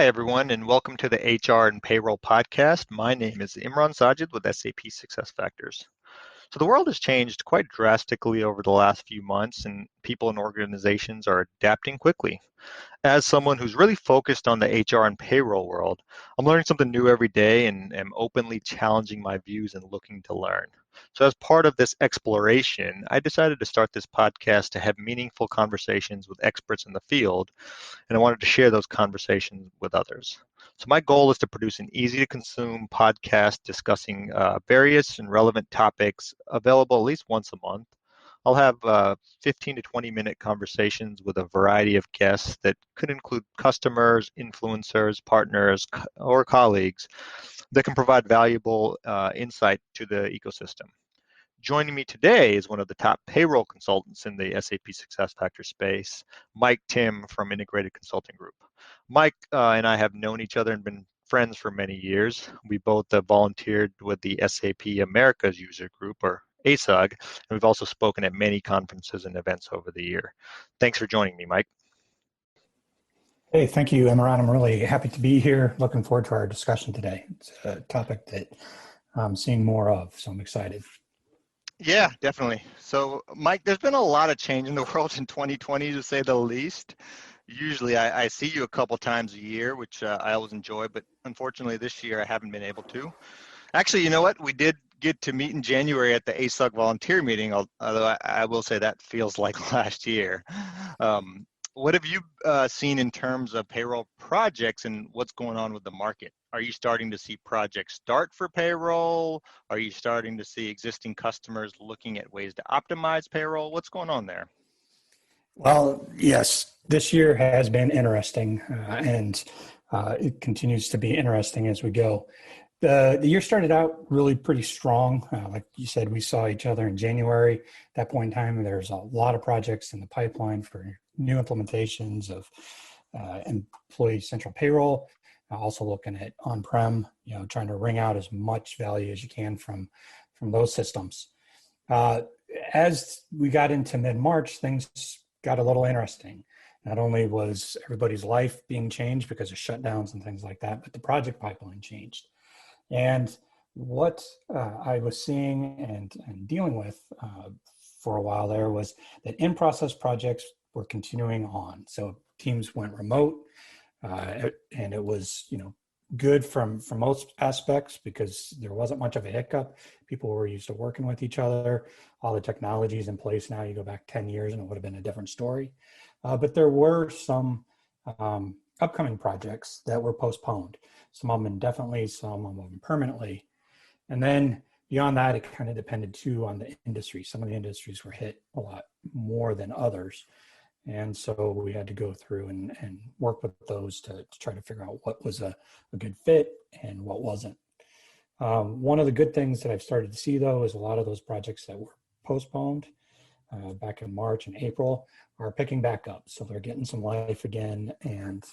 Hi, everyone, and welcome to the HR and Payroll podcast. My name is Imran Sajid with SAP SuccessFactors. So the world has changed quite drastically over the last few months, and people and organizations are adapting quickly. As someone who's really focused on the HR and payroll world, I'm learning something new every day and am openly challenging my views and looking to learn. So, as part of this exploration, I decided to start this podcast to have meaningful conversations with experts in the field, and I wanted to share those conversations with others. So, my goal is to produce an easy to consume podcast discussing various and relevant topics available at least once a month. I'll have 15 to 20-minute conversations with a variety of guests that could include customers, influencers, partners, or colleagues that can provide valuable insight to the ecosystem. Joining me today is one of the top payroll consultants in the SAP SuccessFactors space, Mike Timm from Integrated Consulting Group. Mike and I have known each other and been friends for many years. We both volunteered with the SAP Americas User Group, or ASUG, and we've also spoken at many conferences and events over the year. Thanks for joining me, Mike. Hey, thank you, Imran. I'm really happy to be here. Looking forward to our discussion today. It's a topic that I'm seeing more of, so I'm excited. Yeah, definitely. So, Mike, there's been a lot of change in the world in 2020, to say the least. Usually I see you a couple times a year, which I always enjoy, but unfortunately this year I haven't been able to. Actually, you know what? We did get to meet in January at the ASUG volunteer meeting, although I will say that feels like last year. What have you seen in terms of payroll projects and what's going on with the market? Are you starting to see projects start for payroll? Are you starting to see existing customers looking at ways to optimize payroll? What's going on there? Well, yes, this year has been interesting, and it continues to be interesting as we go. The year started out really pretty strong. Like you said, we saw each other in January. At that point in time, there's a lot of projects in the pipeline for new implementations of employee central payroll. Also looking at on-prem, trying to wring out as much value as you can from those systems. As we got into mid-March, things got a little interesting. Not only was everybody's life being changed because of shutdowns and things like that, but the project pipeline changed. And what I was seeing and dealing with for a while there was that in-process projects were continuing on. So teams went remote, and it was good from most aspects because there wasn't much of a hiccup. People were used to working with each other. All the technology is in place now. You go back 10 years and it would have been a different story. But there were some upcoming projects that were postponed. Some of them indefinitely, some of them permanently. And then beyond that, it kind of depended too on the industry. Some of the industries were hit a lot more than others. And so we had to go through and work with those to try to figure out what was a good fit and what wasn't. One of the good things that I've started to see, though, is a lot of those projects that were postponed back in March and April are picking back up. So they're getting some life again and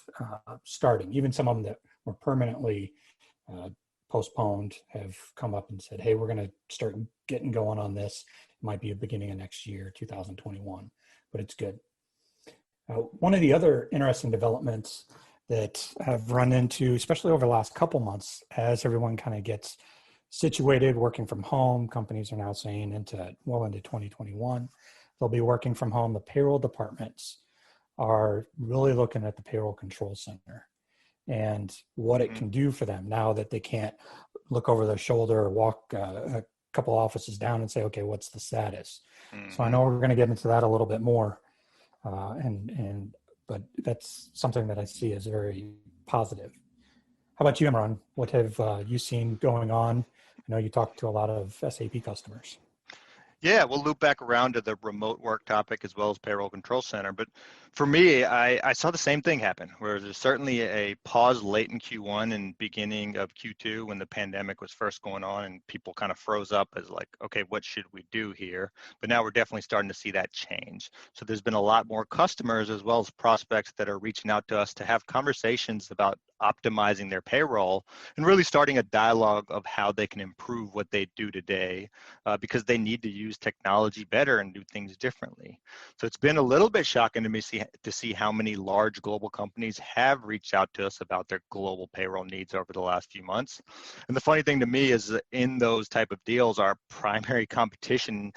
starting. Even some of them that were permanently postponed have come up and said, hey, we're going to start getting going on this. It might be a beginning of next year, 2021, but it's good. One of the other interesting developments that I've run into, especially over the last couple months, as everyone kind of gets situated, working from home, companies are now saying into 2021, they'll be working from home. The payroll departments are really looking at the payroll control center and what it can do for them now that they can't look over their shoulder or walk a couple offices down and say, okay, what's the status? So I know we're going to get into that a little bit more. But that's something that I see as very positive. How about you, Imran? What have you seen going on? I know you talk to a lot of SAP customers. Yeah, we'll loop back around to the remote work topic as well as payroll control center. But for me, I saw the same thing happen, where there's certainly a pause late in Q1 and beginning of Q2 when the pandemic was first going on and people kind of froze up as like, okay, what should we do here? But now we're definitely starting to see that change. So there's been a lot more customers as well as prospects that are reaching out to us to have conversations about optimizing their payroll and really starting a dialogue of how they can improve what they do today because they need to use technology better and do things differently. So it's been a little bit shocking to me to see how many large global companies have reached out to us about their global payroll needs over the last few months. And the funny thing to me is that in those type of deals, our primary competition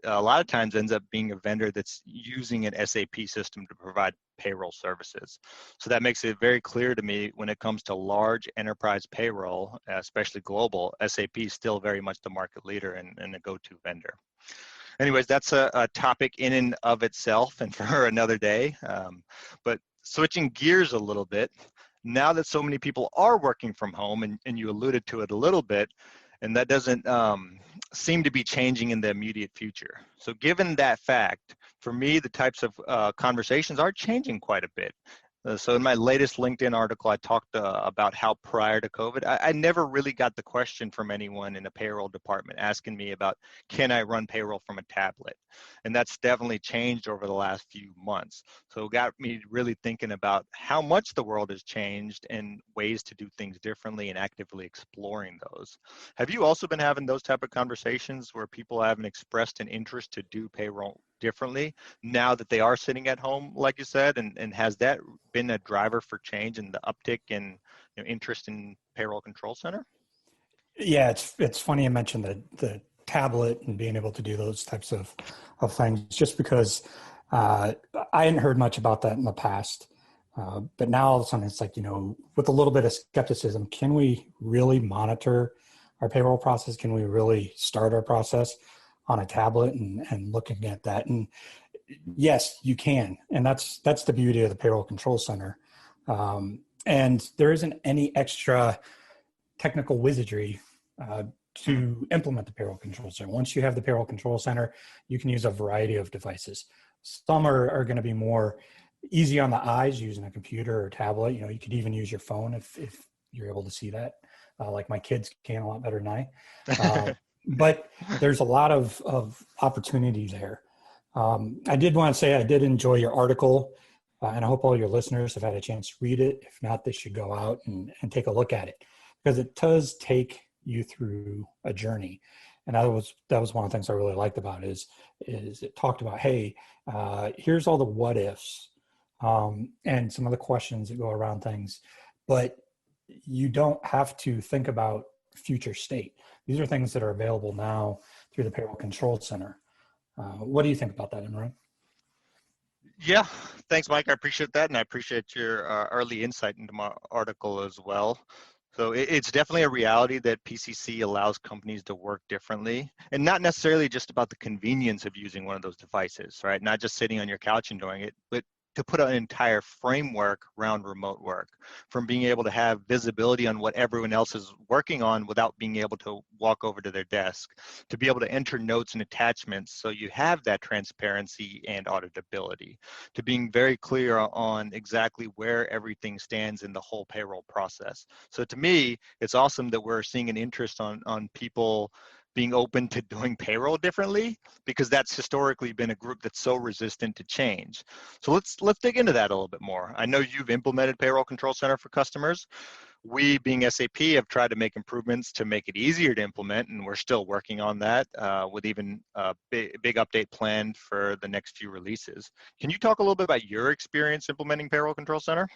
a lot of times ends up being a vendor that's using an SAP system to provide payroll services. So that makes it very clear to me when it comes to large enterprise payroll, especially global, SAP is still very much the market leader and a go-to vendor. Anyways, that's a topic in and of itself and for another day. But switching gears a little bit, now that so many people are working from home, and you alluded to it a little bit, and that doesn't seem to be changing in the immediate future. So given that fact, for me, the types of conversations are changing quite a bit. So in my latest LinkedIn article, I talked about how prior to COVID, I never really got the question from anyone in a payroll department asking me about, can I run payroll from a tablet? And that's definitely changed over the last few months. So it got me really thinking about how much the world has changed and ways to do things differently and actively exploring those. Have you also been having those type of conversations where people haven't expressed an interest to do payroll differently now that they are sitting at home, like you said, and has that been a driver for change in the uptick in interest in payroll control center? Yeah, it's funny you mentioned the tablet and being able to do those types of things, just because I hadn't heard much about that in the past. But now all of a sudden it's like, with a little bit of skepticism, can we really monitor our payroll process? Can we really start our process on a tablet and looking at that? And yes, you can. And that's the beauty of the payroll control center. And there isn't any extra technical wizardry to implement the payroll control center. Once you have the payroll control center, you can use a variety of devices. Some are going to be more easy on the eyes using a computer or tablet. You could even use your phone if you're able to see that, like my kids can a lot better than I. But there's a lot of opportunity there. I did want to say I did enjoy your article, and I hope all your listeners have had a chance to read it. If not, they should go out and take a look at it, because it does take you through a journey. And that was one of the things I really liked about it is it talked about, hey, here's all the what ifs and some of the questions that go around things, but you don't have to think about future state. These are things that are available now through the payroll control center. What do you think about that, Imran? Yeah, thanks, Mike. I appreciate that, and I appreciate your early insight into my article as well. So it's definitely a reality that PCC allows companies to work differently, and not necessarily just about the convenience of using one of those devices, right? Not just sitting on your couch and doing it, but to put an entire framework around remote work, from being able to have visibility on what everyone else is working on without being able to walk over to their desk, to be able to enter notes and attachments so you have that transparency and auditability, to being very clear on exactly where everything stands in the whole payroll process. So to me, it's awesome that we're seeing an interest on people being open to doing payroll differently, because that's historically been a group that's so resistant to change. So let's dig into that a little bit more. I know you've implemented Payroll Control Center for customers. We, being SAP, have tried to make improvements to make it easier to implement, and we're still working on that with even a big update planned for the next few releases. Can you talk a little bit about your experience implementing Payroll Control Center?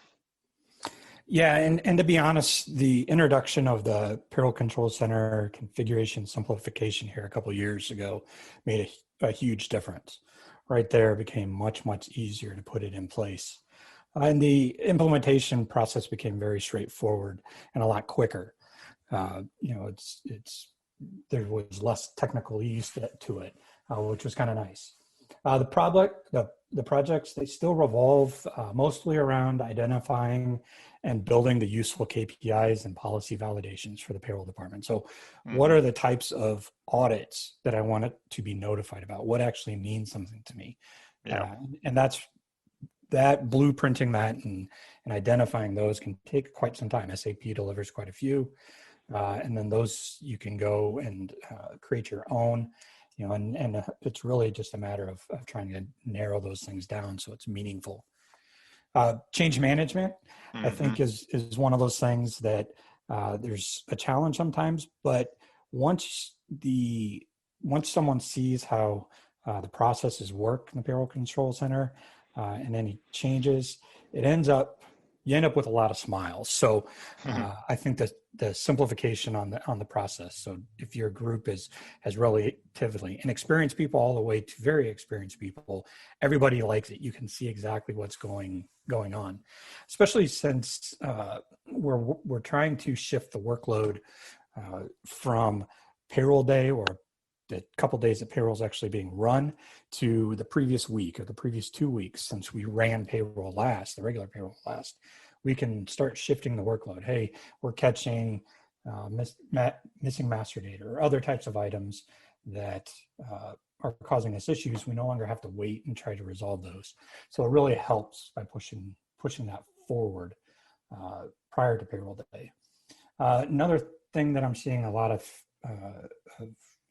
Yeah, and to be honest, the introduction of the Payroll Control Center configuration simplification here a couple of years ago made a huge difference. Right there, it became much, much easier to put it in place. And the implementation process became very straightforward and a lot quicker. It's there was less technical ease to it, which was kind of nice. The projects, they still revolve mostly around identifying and building the useful KPIs and policy validations for the payroll department. So what are the types of audits that I want it to be notified about? What actually means something to me? Yeah. And that's that blueprinting that and identifying those can take quite some time. SAP delivers quite a few. And then those you can go and create your own, and it's really just a matter of trying to narrow those things down so it's meaningful. Change management, I Mm-hmm. think, is one of those things that there's a challenge sometimes, but once the once someone sees how the processes work in the payroll control center and any changes, it ends up you end up with a lot of smiles. So I think that the simplification on the process. So if your group has relatively inexperienced people all the way to very experienced people, everybody likes it. You can see exactly what's going on, especially since we're trying to shift the workload from payroll day or the couple days that payroll is actually being run to the previous week or the previous 2 weeks since we ran payroll last, the regular payroll last. We can start shifting the workload. Hey, we're catching missing master data or other types of items that are causing us issues. We no longer have to wait and try to resolve those. So it really helps by pushing that forward prior to payroll day. Another thing that I'm seeing a lot of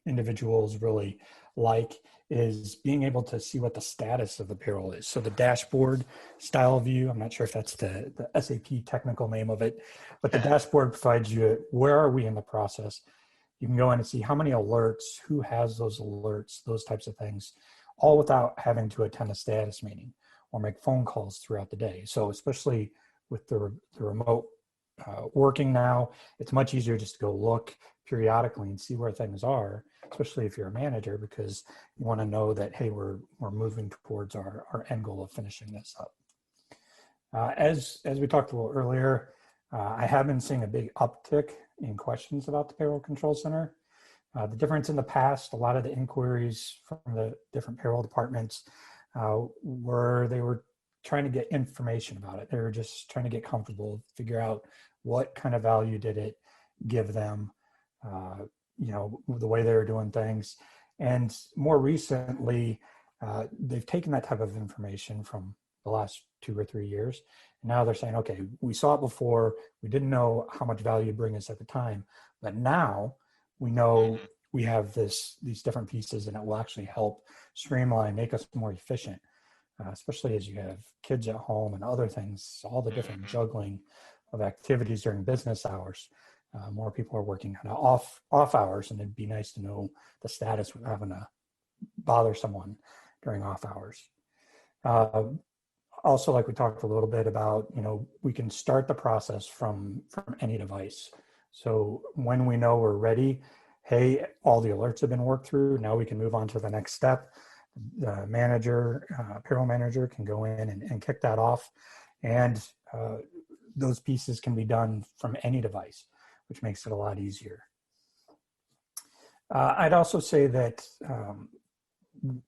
individuals really like is being able to see what the status of the payroll is. So the dashboard style view, I'm not sure if that's the SAP technical name of it, but the dashboard provides you where are we in the process. You can go in and see how many alerts, who has those alerts, those types of things, all without having to attend a status meeting or make phone calls throughout the day. So especially with the remote working now, it's much easier just to go look periodically and see where things are, especially if you're a manager, because you want to know that, hey, we're moving towards our end goal of finishing this up. As we talked a little earlier, I have been seeing a big uptick in questions about the payroll control center. The difference in the past, a lot of the inquiries from the different payroll departments were they were trying to get information about it. They were just trying to get comfortable, figure out what kind of value did it give them, the way they were doing things. And more recently, they've taken that type of information from the last 2 or 3 years. And now they're saying, okay, we saw it before. We didn't know how much value it'd bring us at the time. But now we know we have these different pieces and it will actually help streamline, make us more efficient. Especially as you have kids at home and other things, all the different juggling of activities during business hours. More people are working kind of off hours, and it'd be nice to know the status without having to bother someone during off hours. Also, like we talked a little bit about, we can start the process from any device. So when we know we're ready, hey, all the alerts have been worked through. Now we can move on to the next step. The manager, payroll manager can go in and kick that off. And those pieces can be done from any device, which makes it a lot easier. I'd also say that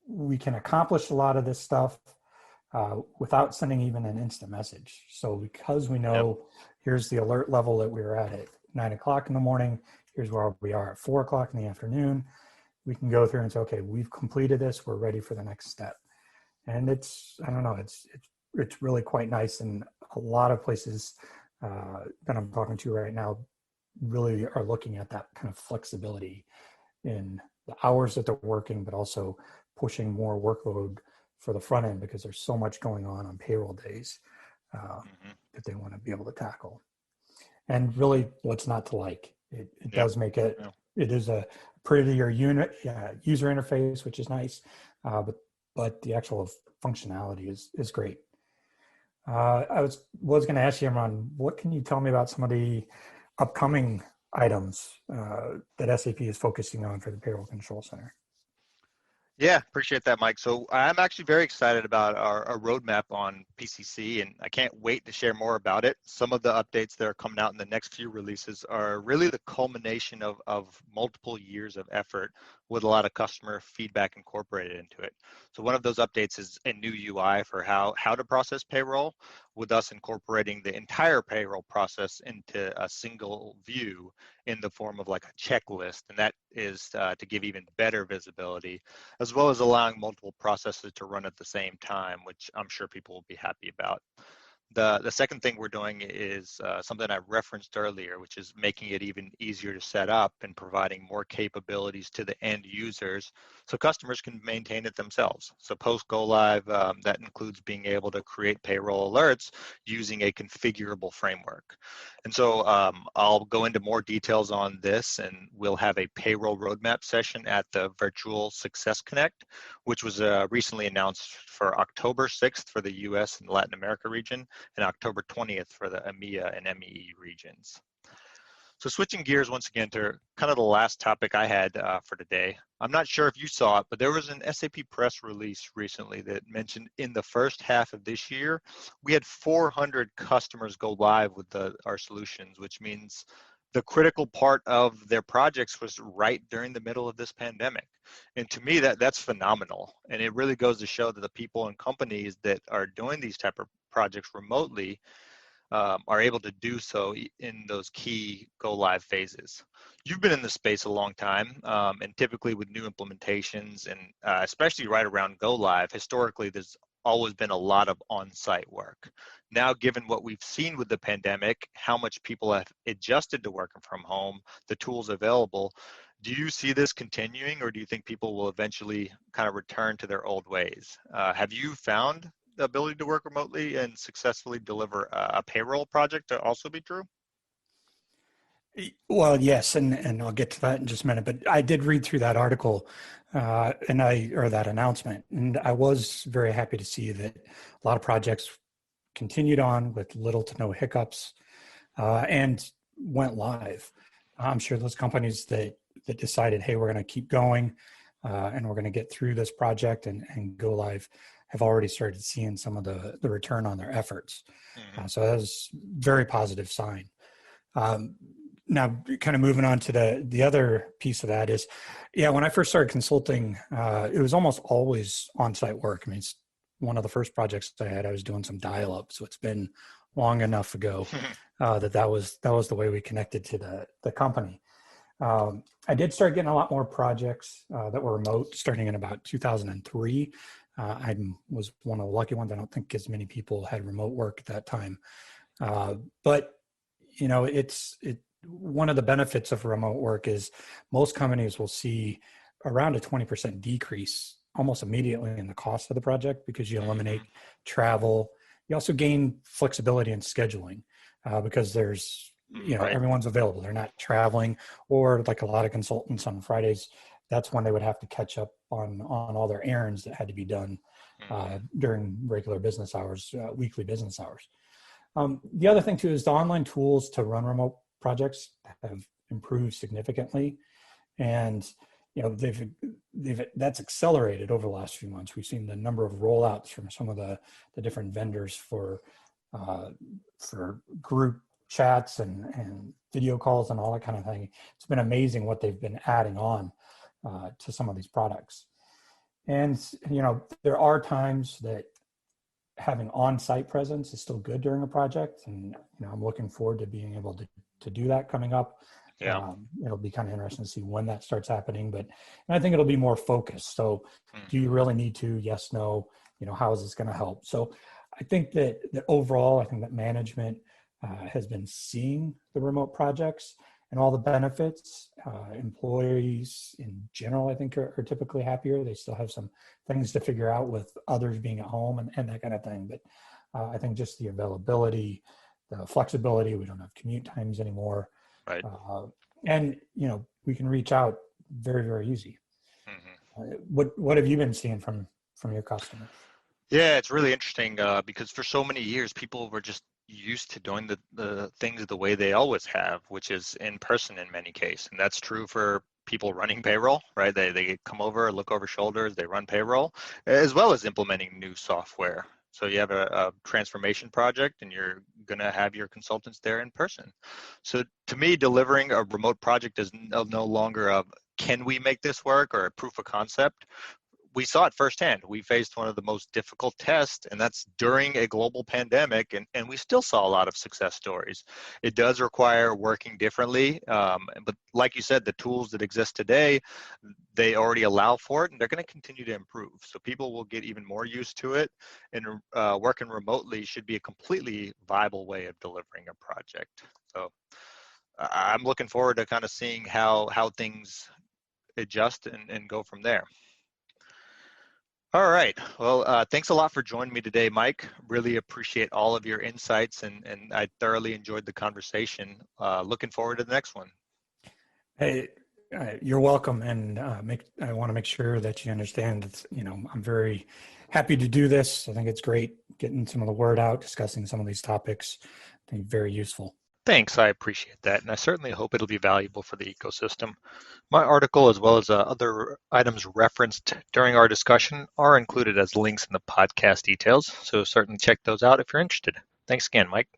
we can accomplish a lot of this stuff without sending even an instant message. So because we know here's the alert level that we were at 9 o'clock in the morning, here's where we are at 4 o'clock in the afternoon, we can go through and say, okay, we've completed this, we're ready for the next step. And it's really quite nice. And a lot of places that I'm talking to right now really are looking at that kind of flexibility in the hours that they're working, but also pushing more workload for the front end because there's so much going on payroll days that they want to be able to tackle. And really, what's not to like? It does make it. It is a prettier user interface, which is nice, but the actual functionality is great. I was going to ask you, Imran, what can you tell me about some of the upcoming items that SAP is focusing on for the Payroll Control Center? Yeah, appreciate that, Mike. So I'm actually very excited about our roadmap on PCC, and I can't wait to share more about it. Some of the updates that are coming out in the next few releases are really the culmination of multiple years of effort with a lot of customer feedback incorporated into it. So one of those updates is a new UI for how to process payroll, with us incorporating the entire payroll process into a single view in the form of like a checklist, and that is to give even better visibility, as well as allowing multiple processes to run at the same time, which I'm sure people will be happy about. The second thing we're doing is something I referenced earlier, which is making it even easier to set up and providing more capabilities to the end users so customers can maintain it themselves. So post go live, that includes being able to create payroll alerts using a configurable framework. And so I'll go into more details on this, and we'll have a payroll roadmap session at the Virtual Success Connect, which was recently announced for October 6th for the US and Latin America region, and October 20th for the EMEA and MEE regions. So switching gears once again to kind of the last topic I had for today. I'm not sure if you saw it, but there was an SAP press release recently that mentioned in the first half of this year, we had 400 customers go live with our solutions, which means the critical part of their projects was right during the middle of this pandemic. And to me, that's phenomenal. And it really goes to show that the people and companies that are doing these type of projects remotely are able to do so in those key go live phases. You've been in the space a long time, and typically with new implementations, and especially right around go live, historically there's always been a lot of on-site work. Now, given what we've seen with the pandemic, how much people have adjusted to working from home, the tools available, do you see this continuing, or do you think people will eventually kind of return to their old ways? Have you found the ability to work remotely and successfully deliver a payroll project to also be true? Well, yes, and I'll get to that in just a minute. But I did read through that article, or that announcement, and I was very happy to see that a lot of projects continued on with little to no hiccups, and went live. I'm sure those companies that decided, hey, we're going to keep going, and we're going to get through this project and go live, have already started seeing some of the return on their efforts. Mm-hmm. So that was a very positive sign. Now, kind of moving on to the other piece of that is, yeah, when I first started consulting, it was almost always on-site work. I mean, it's one of the first projects I had. I was doing some dial-up, so it's been long enough ago that was the way we connected to the company. I did start getting a lot more projects that were remote starting in about 2003. I was one of the lucky ones. I don't think as many people had remote work at that time, but you know, one of the benefits of remote work is most companies will see around a 20% decrease almost immediately in the cost of the project because you eliminate travel. You also gain flexibility in scheduling because there's, you know, Right. everyone's available. They're not traveling, or like a lot of consultants on Fridays, that's when they would have to catch up on all their errands that had to be done during regular business hours, weekly business hours. The other thing too is the online tools to run remote projects have improved significantly, and you know that's accelerated over the last few months. We've seen the number of rollouts from some of the different vendors for group chats and video calls and all that kind of thing. It's been amazing what they've been adding on to some of these products. And you know, there are times that having on-site presence is still good during a project, and you know, I'm looking forward to being able to do that coming up. Yeah. It'll be kind of interesting to see when that starts happening, but I think it'll be more focused. So do you really need to? Yes, no, you know, how is this going to help? So I think that overall, I think that management has been seeing the remote projects and all the benefits. Employees in general, I think, are typically happier. They still have some things to figure out with others being at home and that kind of thing. But I think just the availability, the flexibility, we don't have commute times anymore. Right. And, you know, we can reach out very, very easy. Mm-hmm. What have you been seeing from your customers? Yeah, it's really interesting because for so many years, people were just used to doing the things the way they always have, which is in person in many cases. And that's true for people running payroll, right? They come over, look over shoulders, they run payroll, as well as implementing new software. So you have a transformation project and you're going to have your consultants there in person. So to me, delivering a remote project is no longer a, can we make this work, or a proof of concept? we saw it firsthand. We faced one of the most difficult tests, and that's during a global pandemic, and we still saw a lot of success stories. It does require working differently, but like you said, the tools that exist today, they already allow for it, and they're going to continue to improve. So people will get even more used to it, and working remotely should be a completely viable way of delivering a project. So I'm looking forward to kind of seeing how things adjust and go from there. All right. Well, thanks a lot for joining me today, Mike. Really appreciate all of your insights, and I thoroughly enjoyed the conversation. Looking forward to the next one. Hey, you're welcome, and I want to make sure that you understand. I'm very happy to do this. I think it's great getting some of the word out, discussing some of these topics. I think very useful. Thanks. I appreciate that, and I certainly hope it'll be valuable for the ecosystem. My article, as well as other items referenced during our discussion, are included as links in the podcast details, so certainly check those out if you're interested. Thanks again, Mike.